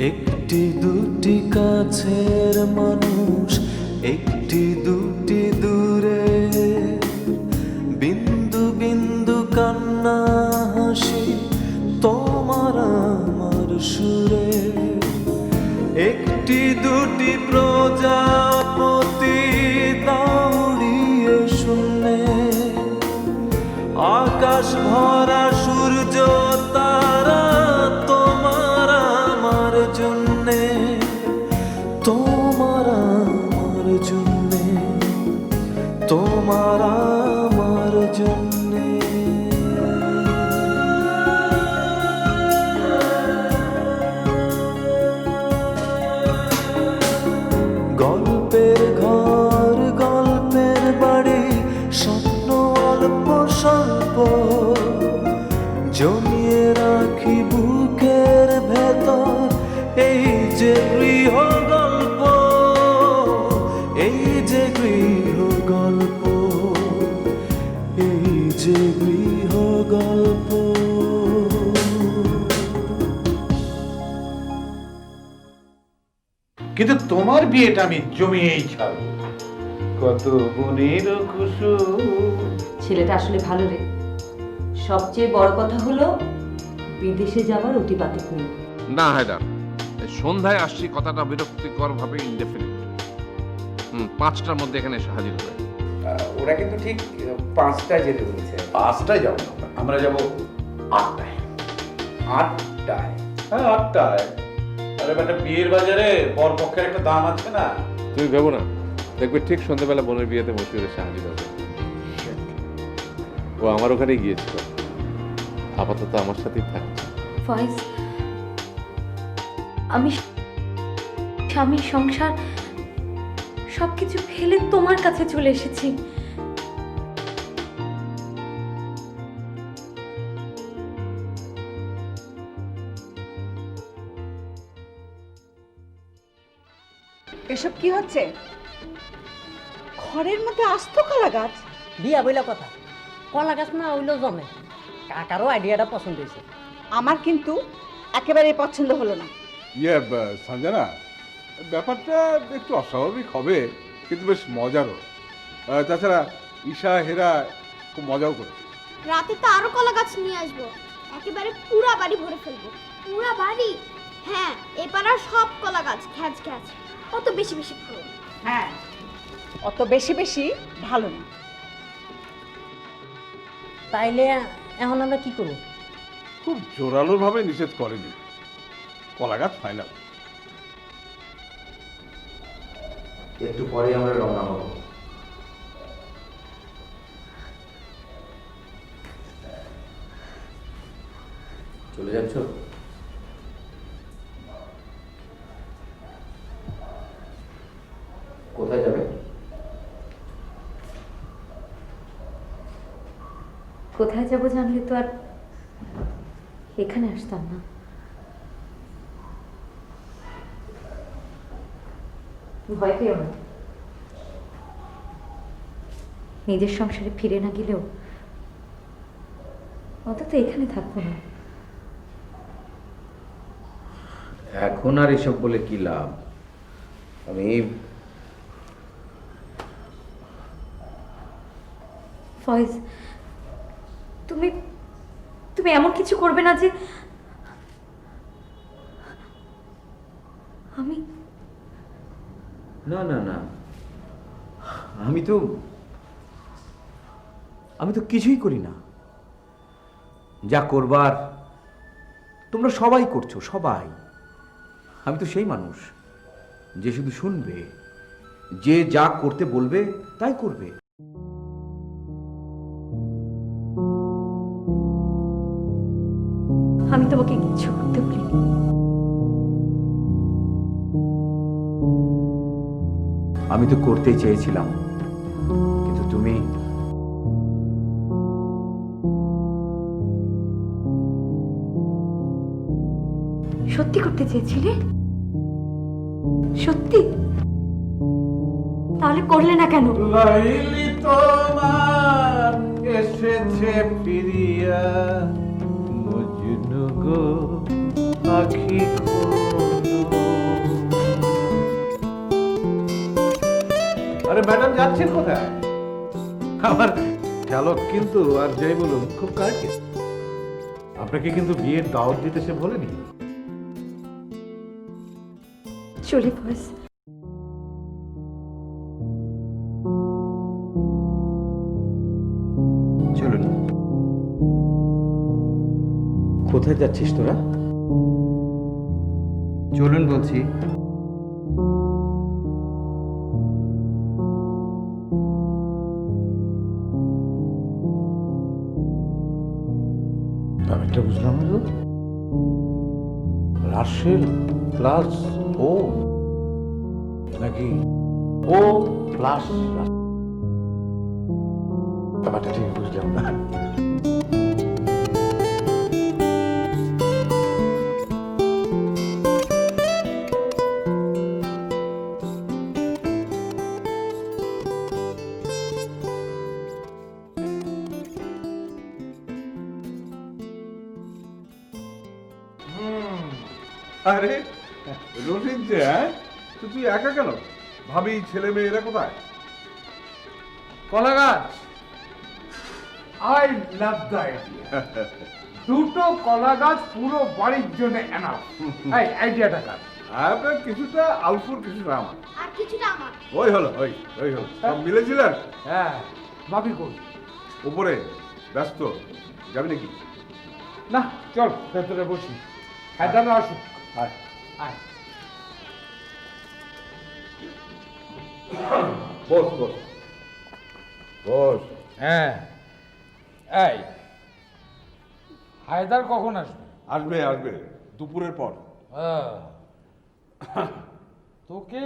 একটি দুটি কাছের মানুষ, একটি দুটি দূরে, বিন্দু বিন্দু কান্না হাসি তোমার আমার সুরে। একটি দুটি প্রজাপতি দাঁড়িয়ে শূন্যে, আকাশ ভরা সূর্য তারা তোমার আমার জন্যে, তোমার আমার জন্যে, তোমার আমার জন্যে। গল্পের ঘর, গল্পের বাড়ি, স্বপ্ন অল্প স্বল্প, জমিয়ে রাখি বুকের ভেতর। এই যে গৃহ গল্প, এই যে গৃহ গল্প, এই যে গৃহ গল্প। কিন্তু তোমার বিয়েটা আমি জমিয়েই ছাড়ব। কত বনের কুসুম। ছেলেটা আসলে ভালো রে। সবচেয়ে বড় কথা হলো বিদেশে যাওয়ার অতিবাতিক নেই। না হায়দার, এই সন্ধ্যায় আসছি কথাটা বিরক্তিকর ভাবে ইনডেফিনিট। 5টার মধ্যে এখানে এসে হাজির হবে। ওরা কিন্তু ঠিক 5টায় যেতে বলেছে। 5টায় যাবো না, আমরা যাবো 8টায়। 8টায়? হ্যাঁ 8টায়। আরে বেটা, বিয়ের বাজারে বর পক্ষের একটা দাম আছে না। তুমি ভেবো না, দেখবে ঠিক সন্ধ্যাবেলা বোনের বিয়েতে মশিউর এসে হাজির হবে। ও আমার ওখানে গিয়েছিল, আপাতত আমার সাথেই থাকছে। ফয়েজ, আমি স্বামীর সংসার সবকিছু ফেলে তোমার কাছে চলে এসেছি। এসব কি হচ্ছে? ঘরের মধ্যে আস্ত কলা গাছ? বিয়া বইলা কথা, কলা গাছ না হইলেও জমে। কাকারও আইডিয়াটা পছন্দ হয়েছে। আমার কিন্তু একেবারে পছন্দ হলো না। সঞ্জনা, ব্যাপারটা একটু অস্বাভাবিক হবে, কিন্তু বেশ মজারও। তাছাড়া ঈশা হেরা খুব মজাও করেছে। রাতে তো আরো কলা গাছ নিয়ে আসবো, একেবারে পুরা বাড়ি ভরে ফেলবো। পুরা বাড়ি? হ্যাঁ, এপাড়ার সব কলা গাছ খ্যাচ খ্যাচ। অত বেশি বেশি খাবো। হ্যাঁ, অত বেশি বেশি ভালো না। তাইলে এখন আমরা কি করব? খুব জোরালোভাবে নিষেধ করেনি, কলা গাছ ফাইনাল। একটু পরে আমরা রওনা হব। চলে যাচ্ছ? কোথায় যাবে? কোথায় যাব জানলে তো আর এখানে আসতাম না। ভয় পেও না, নিজের সংসারে ফিরে না গেলেও অন্তত এখানে থাকবো না। এখন আর এসব বলে কি লাভ? আমি ফয়েজ, তুমি তুমি এমন কিছু করবে না যে আমি। না না না, আমি তো কিছুই করি না। যা করবার তোমরা সবাই করছো, সবাই। আমি তো সেই মানুষ যে শুধু শুনবে, যে যা করতে বলবে তাই করবে। আমি তোমাকে কিচ্ছু করতে বলিনি। আমি তো করতেই চেয়েছিলাম, কিন্তু তুমি সত্যি করতে চেয়েছিলে? সত্যি? তাহলে করলে না কেন? লাইলি তোমার এসেছে ফিরিয়া, মজনু গো আখি খোলো। যাচ্ছেন কোথায়? আমার চালক কিন্তু আর যাই বলুন খুব কার্যে। আপনাকে কিন্তু বিয়ের দাওয়াত দিতে সে বলেনি। চলি ফয়েজ। চলুন। কোথায় যাচ্ছিস তোরা? চলুন বলছি। ব্যাপারটা বুঝলাম না তো। রাশেল প্লাস ও নাকি ও প্লাস ব্যাপারটা ঠিক বুঝলাম না। আরে রশিদ যে, হ্যাঁ? তো তুই একা কেন? ভাবি ছেলে মেয়ে এরা কোথায়? কলা গাছ, আই লাভ দ্য আইডিয়া। দুটো কলা গাছ পুরো বাড়ির জন্য এনাফ। এই আইডিয়াটা কার? আপনার কিছুটা আলফুর, কিছুটা আমার। আর কিছুটা আমার। ওই হলো, ওই হলো। সব মিলেছিলেন? হ্যাঁ, বাপি কই? উপরে ব্যস্ত, যাবি নাকি? না, চল ভেতরে বসি। হায়দার আসুক। আয়। আয়। বস বস বস। হ্যাঁ, এই হায়দার কখন আসবে? আসবে আসবে দুপুরের পর। তোকে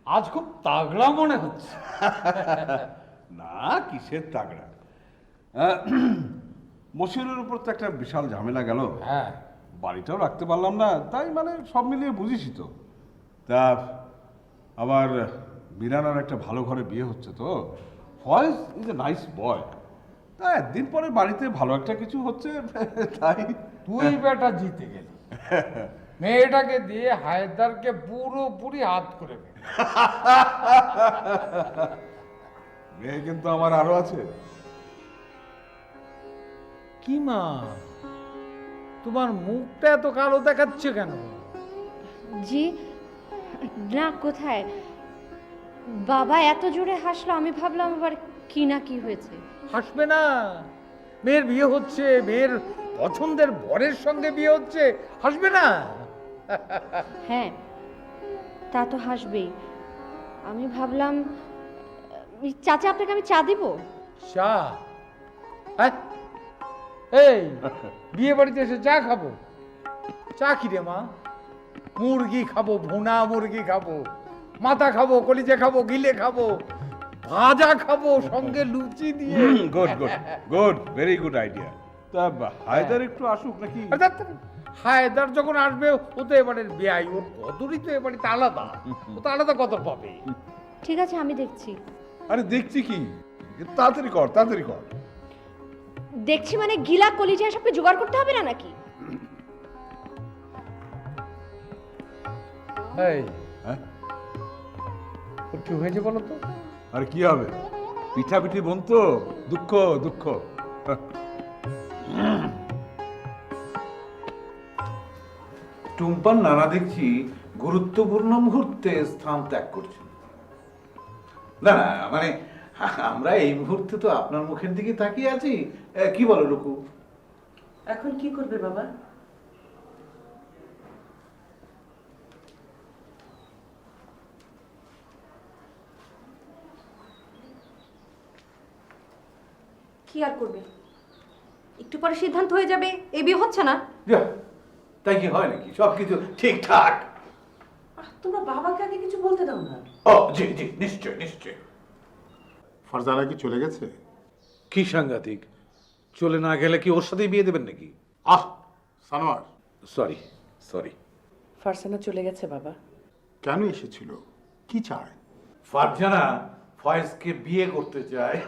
আজ খুব তাগড়া মনে হচ্ছে। না, কিসের তাগড়া? মশিউরের উপর তো একটা বিশাল ঝামেলা গেল। হ্যাঁ, বাড়িটাও রাখতে পারলাম না, তাই মানে সব মিলিয়ে বুঝিসই তো। তা আবার মিরানার একটা ভালো ঘরে বিয়ে হচ্ছে তো। ফয়েজ ইজ এ নাইস বয়। তা একদিন পরে বাড়িতে ভালো একটা কিছু হচ্ছে, তাই। তুই বেটা জিতে গেলি। মেয়েটাকে দিয়ে হায়দারকে পুরোপুরি হাত করে দে। মেয়ে কিন্তু আমার আরো আছে। কি মা, তোমার মুখটা এত কালো দেখাচ্ছে কেন? জি না, কোথায়? বাবা এত জোরে হাসলো, আমি ভাবলাম আবার কি না কি হয়েছে। হাসবে না? মেয়ের বিয়ে হচ্ছে, মেয়ের পছন্দের বরের সঙ্গে বিয়ে হচ্ছে, হাসবে না? হ্যাঁ, তা তো হাসবেই। আমি ভাবলাম চাচা আপনাকে আমি চা দিব। চা? হ্যাঁ, এই বিয়ে বাড়িতে এসে চা খাবো? চা কি রে মা? মুরগি খাবো, ভুনা মুরগি খাবো, মাথা খাবো, কলিজা খাবো, গিলে খাবো, ভাজা খাবো, সঙ্গে লুচি দিয়ে। Good good good, very good idea. তা হায়দার একটু আসুক নাকি? হায়দার যখন আসবে, ও তো এবারের বিয়াই, ওর কদরই তো এবারে আলাদা, ও তো আলাদা কদর পাবে। ঠিক আছে, আমি দেখছি। আরে দেখছি কি, তাড়াতাড়ি কর, তাড়াতাড়ি কর। দেখছি মানে গিলা কলিজা সবকে জোগাড় করতে হবে না নাকি? এই হ্যাঁ, ওর কি হয়েছে বলো তো? আর কি হবে, পিঠাপিঠি বোন তো, দুঃখ দুঃখ। টুম্পার নানা দেখছি গুরুত্বপূর্ণ মুহূর্তে স্থান ত্যাগ করছেন। না না, মানে আমরা এই মুহূর্তে তো আপনার মুখের দিকে তাকিয়ে আছি। কি বলো রুকু? এখন কি করবে বাবা? কি আর করবে, একটু পরে সিদ্ধান্ত হয়ে যাবে, এই বিয়ে হচ্ছে না। তাই কি হয় নাকি? সবকিছু ঠিকঠাক। তোমরা বাবাকে আগে কিছু বলতে দাও না। ও জি জি, নিশ্চয় নিশ্চয়। ফারজানা কি চলে গেছে? কি সাংঘাতিক! চলে না গেলে কি ওর সাথেই বিয়ে দেবেন নাকি? আহ সানোয়ার, সরি সরি। ফারজানা চলে গেছে বাবা। কেন এসেছিল? কি চায়? ফারজানা ফয়েজকে বিয়ে করতে চায়।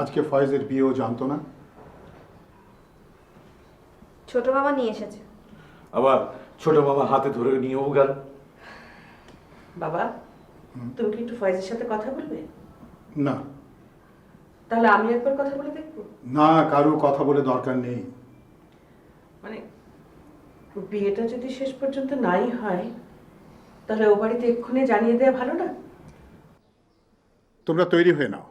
আজকে ফয়েজের বিয়েও জানতো না? ছোট মামা নিয়ে এসেছে। আবার ছোট মামা হাতে ধরে নিয়েও গেল। বাবা তুমি কি একটু ফয়েজের সাথে কথা বলবে? না তাহলে আমি একবার কথা বলে দেখবো। না, কারো কথা বলে দরকার নেই। মানে বিয়েটা যদি শেষ পর্যন্ত নাই হয় তাহলে ও বাড়িতে এক্ষুনি জানিয়ে দেওয়া ভালো না? তোমরা তৈরি হয়ে নাও,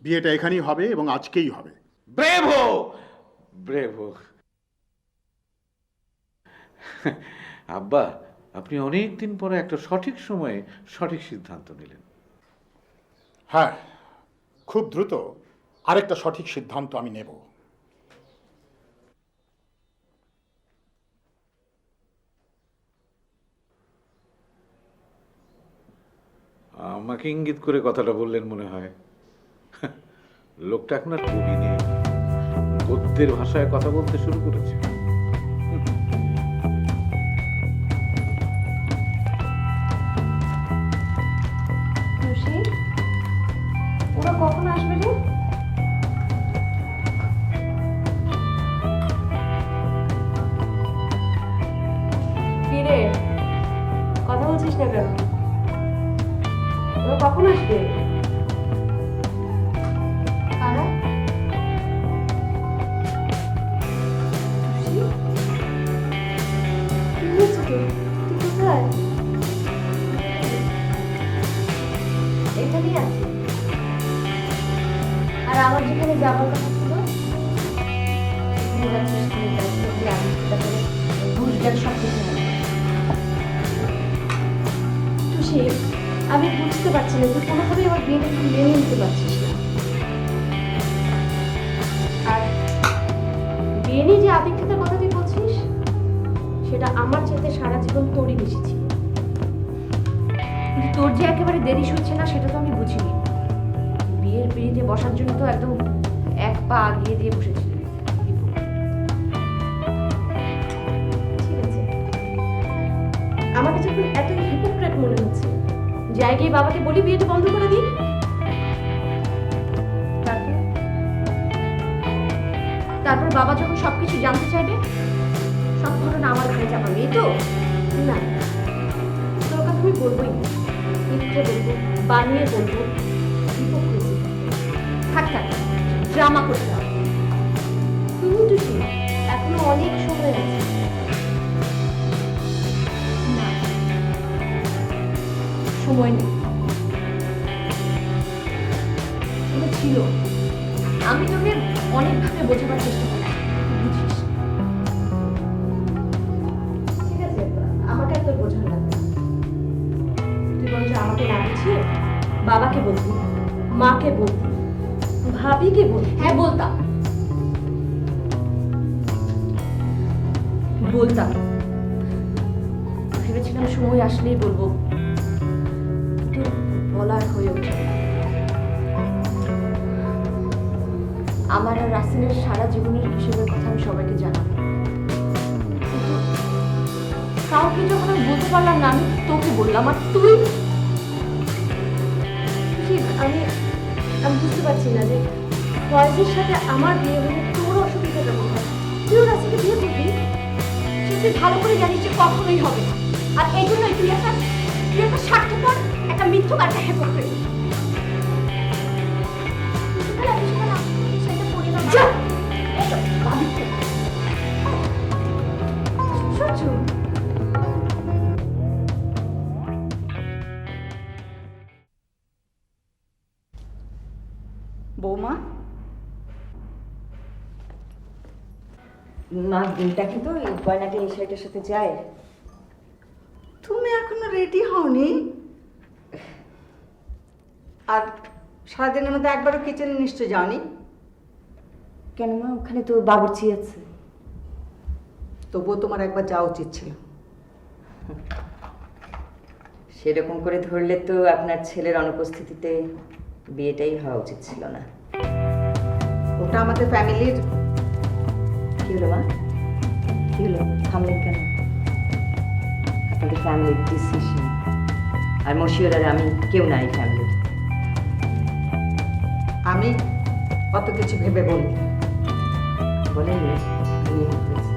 বিয়েটা এখানেই হবে এবং আজকেই হবে। Bravo bravo. আব্বা, আপনি অনেক দিন পরে একটা সঠিক সময়ে সঠিক সিদ্ধান্ত নিলেন। হ্যাঁ, খুব দ্রুত আরেকটা সঠিক সিদ্ধান্ত আমি নেব। আমাকে ইঙ্গিত করে কথাটা বললেন মনে হয়। লোকটা এখন আর কবি নেই, গদ্যের ভাষায় কথা বলতে শুরু করেছে। ওরা কখন আসবে রে? কি রে, কথা বলছিস না কেন? ওরা কখন আসবে? কারা? কি হয়েছে তোর? তুই কোথায়? এখানেই আছি। আর আমার যেখানে যাবার কথা ছিল আমি বুঝতে পারছি না তুই কোনোভাবেই আমার বিয়ে মেনে নিতে পারছিস না। আর বিয়ে নিয়ে যে আবেগিকতার কথা তুই বলছিস সেটা আমার চাইতে সারা জীবন তোরই বেশি ছিল, কিন্তু তোর যে একেবারে দেরি হচ্ছে না সেটা তো আমি বুঝিনি। বিয়ের পিড়িতে বসার জন্য তো একদম এক পা আগিয়ে দিয়ে বসেছিল। ঠিক আছে, আমার কাছে এখন এত হিপোক্রেট মনে হচ্ছে, যাই গিয়ে বাবাকে বলি বিয়েটা বন্ধ করে দিই। তারপর বাবা যখন সবকিছু জানতে চাইবে সব ঘটনা আমার ঘরে চাপাবে, এই তো না? তোর কথা আমি বলবোই, মিথ্যে বলবো, বানিয়ে বলবো, থাক থাক ড্রামা করতে হবে। তুমি তো ঠিক, এখনো অনেক সময় আছে। না, সময় নেই। ছিল, আমি তোকে অনেকভাবে বোঝাবার চেষ্টা করি, বুঝিস? ঠিক আছে, আমাকে আর তোর বোঝানো লাগবে। তুই বলছো আমাকে না বুঝিয়ে বাবাকে বলবি, মাকে বলবি, ভাবিকে বলবি। হ্যাঁ বলতাম, ভেবেছিলাম সময় আসলেই বলবো, তো বলার হয়ে ওঠে। আমার আর রাসেলের সারা জীবনের হিসেবের কথা আমি সবাইকে জানাবো, কিন্তু কাউকে যখন আমি বলতে পারলাম না আমি তোকে বললাম। আর তুই, আমি বুঝতে পারছি না যে ফয়েজের সাথে আমার বিয়ে হলে তোর অসুবিধাটা কোথায়? তুইও রাসেলকে বিয়ে করবি, সে তুই ভালো করে জানিস যে কখনোই হবে না। আর এই জন্যই তুই একটা স্বার্থপর, একটা মিথ্যুক, একটা হিপোক্রেট। বৌমা, মা দিনটাকে তো এই গয়নাটা এই শাড়িটার সাথে যায়। তুমি এখনো রেডি হওনি? আর সারাদিনের মধ্যে একবারও কিচেনে নিশ্চয় যাওনি? কেন মা, ওখানে তো বাবুর্চি আছে। তবুও তোমার একবার যাওয়া উচিত ছিল। সেরকম করে ধরলে তো আপনার ছেলের অনুপস্থিতিতে বিয়েটাই হওয়া উচিত ছিল না। ওটা আমাদের ফ্যামিলির। কি হলো মা, কি হলো, থামলেন কেন? আপনাদের ফ্যামিলির ডিসিশন, আর মশিউর আর আমি কেউ নাই ফ্যামিলির। আমি অত কিছু ভেবে বলি বলেননি বিয়ে হয়েছে।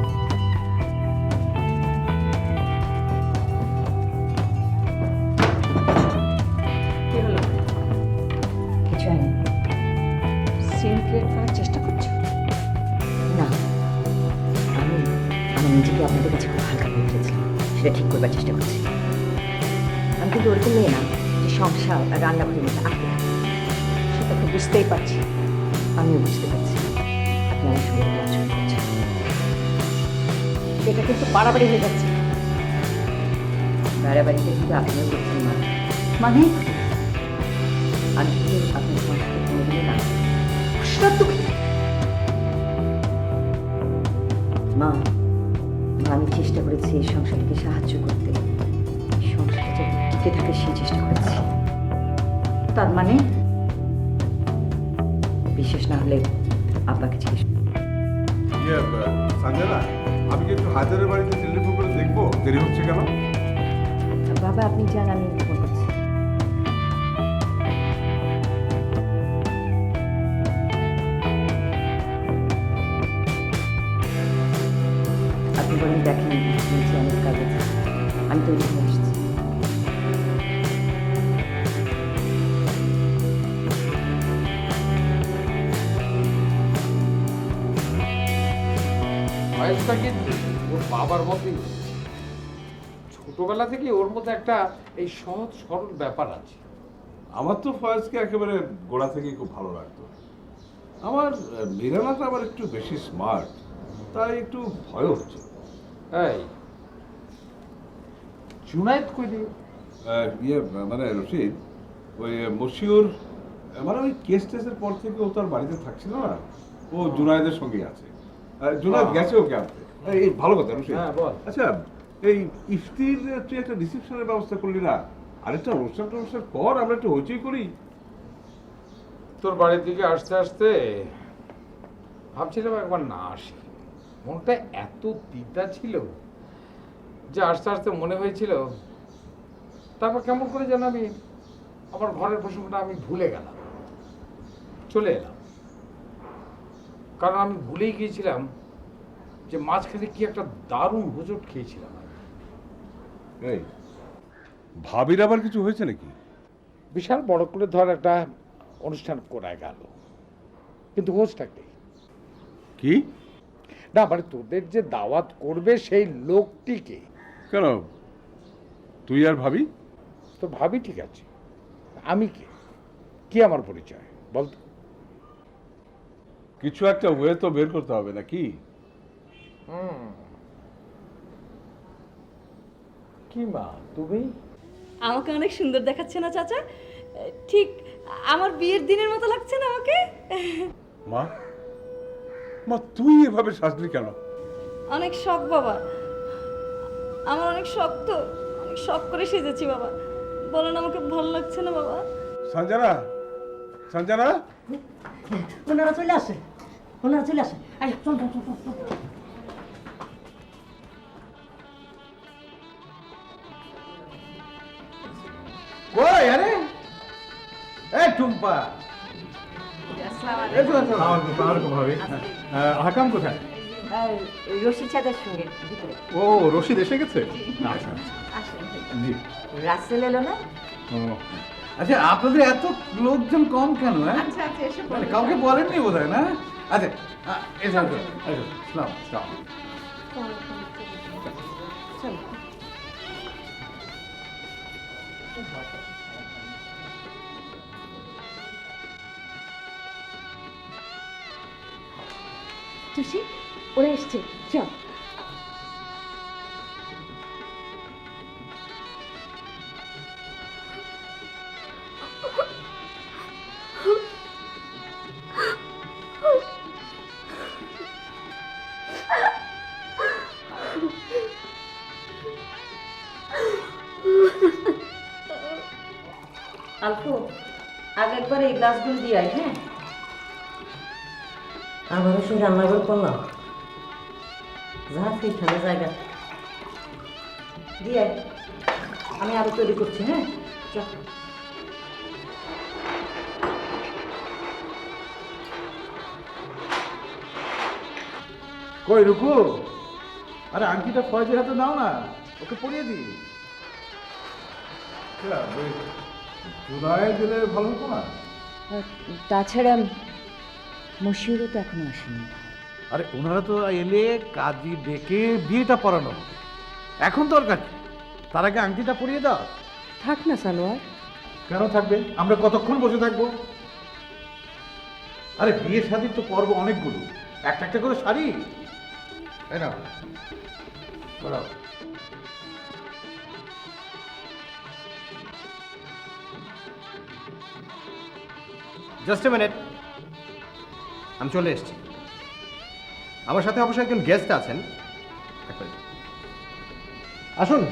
নিজেকে আপনাদের কাছে খুব হালকা করে ফেলেছিলাম, সেটা ঠিক করবার চেষ্টা করছি। আমি কিন্তু ওরকম মেয়ে না যে সংসার আর রান্নাঘরের মধ্যে আটকে থাকে। সেটা তো বুঝতেই পারছি, আমিও বুঝতে পারছি আপনি আমার সঙ্গে আচরণ করছেন। এটা কিন্তু বাড়াবাড়ি হয়ে যাচ্ছে। বাড়াবাড়িতে কিন্তু আপনিও করছেন মা। মানে আমি কিন্তু আপনার সংসারকে কোনোদিনই না মা, আমি চেষ্টা করেছি এই সংসারটাকে সাহায্য করতে, এই সংসারটা যাতে টিকে থাকে সেই চেষ্টা করেছি। তার মানে বিশেষ না হলে আপনাকে জিজ্ঞেস সঞ্জনা, আমি কি একটু হাজারের বাড়িতে টেলিফোন করে দেখবো দেরি হচ্ছে কেন? বাবা আপনি যান, আমি ফোন করছি। আপনি বলেন দেখেন, নিচে অনেক কাজ আছে, আমি তৈরি হয়ে আসছি। বয়সটা কিন্তু ওর বাবার মতোই, ছোটবেলা থেকে ওর মধ্যে একটা এই সহজ সরল ব্যাপার আছে। আমার তো ফয়েজকে একেবারে গোড়া থেকেই খুব ভালো লাগতো। আমার মিরানাটা আবার একটু বেশি স্মার্ট, তাই একটু ভয় হচ্ছে। এই জুনায়েদ কই দিও মানে রশিদ, ওই মশিউর মানে ওই কেস টেসের পর থেকে ও তার বাড়িতে থাকছিল না, ও জুনায়েদের সঙ্গে আছে। জুনায়েদ গেছে ওকে আনতে। এই ভালো কথা রশিদ। হ্যাঁ বল। আচ্ছা, এই ইফতির তুই একটা রিসেপশনের ব্যবস্থা করলি না? আরেকটা অনুষ্ঠান কর, আমরা একটু হইচই করি। তোর বাড়ির দিকে আসতে আসতে ভাবছিলাম একবার না আসি, মনটা এত তিতা ছিল যে আস্তে আস্তে মনে হয়েছিল। তারপর কেমন করে যেন আমি আমার ঘরের প্রসঙ্গটা আমি ভুলে গেলাম, চলে এলাম। কারণ আমি ভুলেই গিয়েছিলাম যে মাঝখানে কি একটা দারুণ হোঁচট খেয়েছিলাম। এই ভাবির আবার কিছু হয়েছে নাকি? বিশাল বড় করে ধর একটা অনুষ্ঠান করা গেল, কিন্তু হোস্টটা কে? কি না মানে তোদের যে দাওয়াত করবে সেই লোকটিকে। কেন, তুই আর ভাবি? তো ভাবি ঠিক আছে, আমি কে? কি আমার পরিচয় বলতো? কিছু একটা ওয়ে তো বের করতে হবে নাকি? কি মা তুমি? আমাকে অনেক সুন্দর দেখাচ্ছে না চাচা? ঠিক আমার বিয়ের দিনের মতো লাগছে না আমাকে? মা, মা তুই এভাবে সাজলি কেন? অনেক শখ বাবা, আমার অনেক শখ, তো অনেক শখ করে সেজেছি বাবা। বলেন আমাকে ভালো লাগছে না বাবা? সঞ্জনা, সঞ্জনা, ওনারা চলে আসে, ওনারা চলে আসে। আয় চল চল চল চল। কই আরে এই টুম্পা, হাকাম কোথায়? রশিদ চাচার সঙ্গে ভিতরে। ও রশিদ এসে গেছে? আচ্ছা আসেন। জি। রাসেল এলো না? ও আচ্ছা, আপনাদের এত লোকজন কম কেন? হ্যাঁ, আচ্ছা আচ্ছা এসে মানে কাউকে বলেননি বোধ হয় না? আচ্ছা এসো এসো এসো, সালাম সালাম। তুষি ওরা এসছে, চল। আলফো, আগে একবার এই গ্লাসগুলো দিয়ে আয়। হ্যাঁ, আমার সেই রান্নাঘর করলাম, যা সেইখানে জায়গা দিয়ে আয়। আমি আরো তৈরি করছি। হ্যাঁ চল। কই রুকু, আরে আংটিটা ফয়েজের হাতে দাও না, ওকে পরিয়ে দিই। জুলাই দিলে ভালো হতো না? তাছাড়া মশিউরও তো এখনো আসেনি। আরে ওনারা তো এলে কাজী ডেকে বিয়েটা পড়ানো হবে। এখন দরকার কি? তার আগে আংটিটা পরিয়ে দাও। থাক না সালোয়ার। কেন থাকবে? আমরা কতক্ষণ বসে থাকবো? আরে বিয়ে শাদির তো পর্ব অনেকগুলো, একটা একটা করে শাড়ি, তাই না? করাও। জাস্ট এ মিনিট, আমি চলে এসেছি। আমার সাথে অবশ্যই একজন গেস্ট আছেন, আসুন।